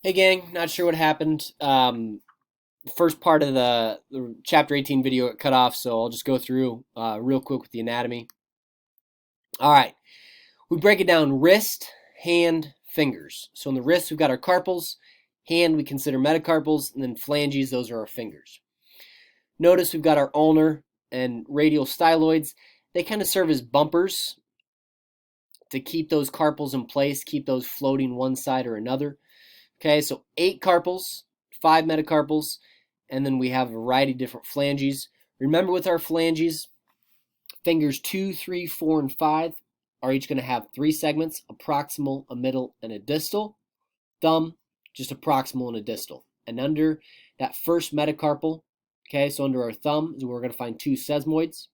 Hey gang, not sure what happened. First part of the chapter 18 video got cut off, so I'll just go through real quick with the anatomy. All right, we break it down: wrist, hand, fingers. So in the wrist, we've got our carpals. Hand, we consider metacarpals, and then phalanges, those are our fingers. Notice we've got our ulnar and radial styloids. They kind of serve as bumpers to keep those carpals in place, keep those floating one side or another. Okay, so 8 carpals, 5 metacarpals, and then we have a variety of different phalanges. Remember, with our phalanges, fingers 2, 3, 4, and 5 are each going to have 3 segments: a proximal, a middle, and a distal. Thumb, just a proximal and a distal. And under that first metacarpal, okay, so under our thumb, we're going to find 2 sesamoids.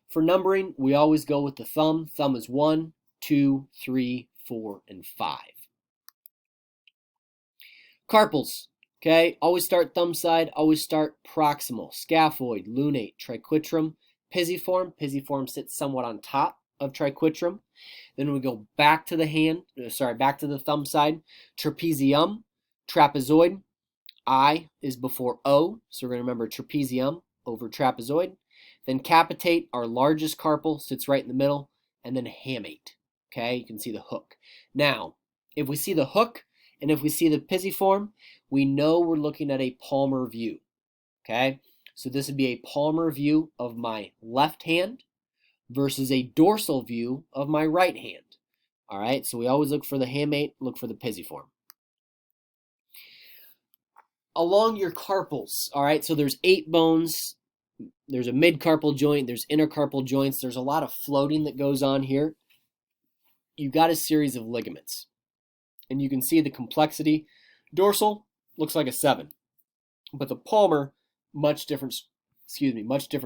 For numbering, we always go with the thumb. Thumb is 1, 2, 3, 4, and 5. Carpals, okay, always start thumb side, always start proximal. Scaphoid, lunate, triquetrum, pisiform. Pisiform sits somewhat on top of triquetrum. Then we go back to the back to the thumb side. Trapezium, trapezoid. I is before O, so we're going to remember trapezium over trapezoid. Then capitate, our largest carpal, sits right in the middle, and then hamate. Okay, you can see the hook. Now, if we see the hook and if we see the pisiform, we know we're looking at a palmar view. Okay, so this would be a palmar view of my left hand versus a dorsal view of my right hand. All right, so we always look for the hamate, look for the pisiform. Along your carpals, all right, so there's 8 bones. There's a mid-carpal joint, there's intercarpal joints, there's a lot of floating that goes on here. You've got a series of ligaments, and you can see the complexity. Dorsal looks like a 7, but the palmar, much different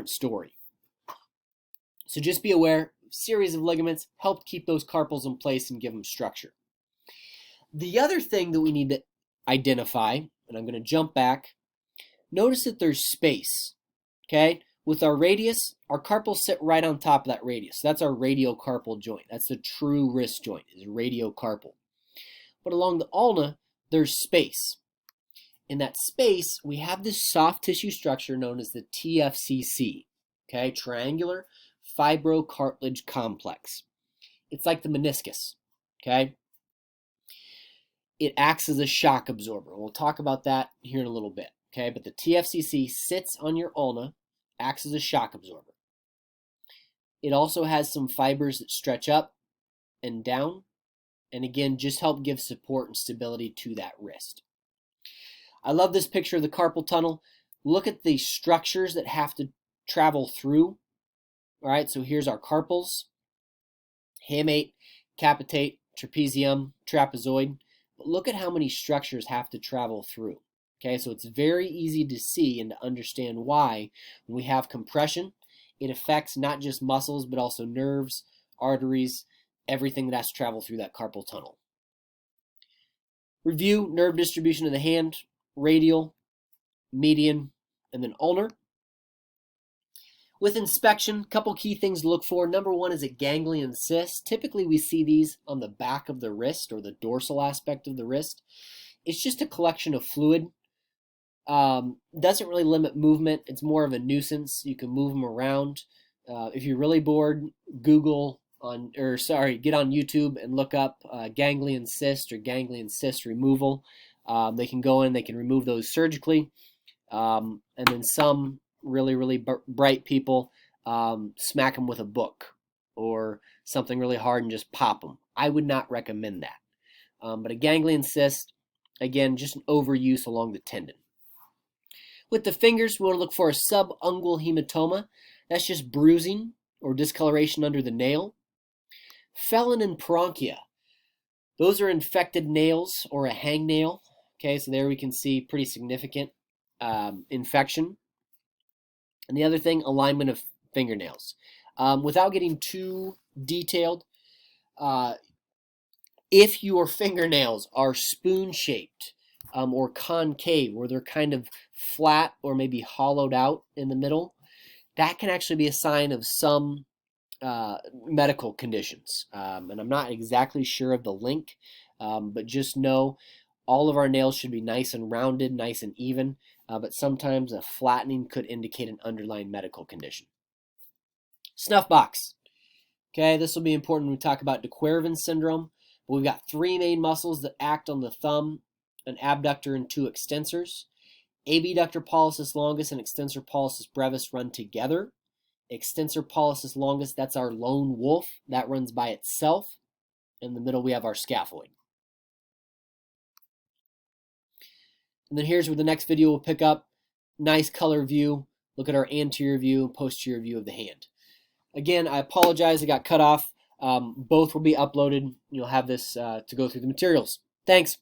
story. So just be aware, series of ligaments help keep those carpals in place and give them structure. The other thing that we need to identify, and I'm going to jump back, notice that there's space. Okay, with our radius, our carpals sit right on top of that radius. That's our radiocarpal joint. That's the true wrist joint, is radiocarpal. But along the ulna, there's space. In that space, we have this soft tissue structure known as the TFCC, okay, triangular fibrocartilage complex. It's like the meniscus, okay? It acts as a shock absorber. We'll talk about that here in a little bit, okay? But the TFCC sits on your ulna, acts as a shock absorber. It also has some fibers that stretch up and down, and again, just help give support and stability to that wrist. I love this picture of the carpal tunnel. Look at the structures that have to travel through. All right, so here's our carpals: hamate, capitate, trapezium, trapezoid. But look at how many structures have to travel through. Okay, so it's very easy to see and to understand why when we have compression, it affects not just muscles, but also nerves, arteries, everything that has to travel through that carpal tunnel. Review nerve distribution of the hand: radial, median, and then ulnar. With inspection, a couple key things to look for. Number 1 is a ganglion cyst. Typically, we see these on the back of the wrist or the dorsal aspect of the wrist. It's just a collection of fluid. Doesn't really limit movement. It's more of a nuisance. You can move them around. If you're really bored, get on YouTube and look up ganglion cyst or ganglion cyst removal. They can go in, they can remove those surgically, and then some really bright people smack them with a book or something really hard and just pop them. I would not recommend that. But a ganglion cyst, again, just an overuse along the tendon. With the fingers, we want to look for a subungual hematoma. That's just bruising or discoloration under the nail. Felon and parenchyma, those are infected nails or a hangnail. Okay, so there we can see pretty significant infection. And the other thing, alignment of fingernails. Without getting too detailed, if your fingernails are spoon-shaped or concave, where they're kind of flat or maybe hollowed out in the middle, that can actually be a sign of some medical conditions. And I'm not exactly sure of the link, but just know All of our nails should be nice and rounded, nice and even, but sometimes a flattening could indicate an underlying medical condition. Snuff box. Okay, this will be important when we talk about de Quervain syndrome. But we've got three main muscles that act on the thumb, an abductor and two extensors. Abductor pollicis longus and extensor pollicis brevis run together. Extensor pollicis longus, that's our lone wolf. That runs by itself. In the middle, we have our scaphoid. And then here's where the next video will pick up. Nice color view. Look at our anterior view and posterior view of the hand. Again, I apologize. I got cut off. Both will be uploaded. You'll have this to go through the materials. Thanks.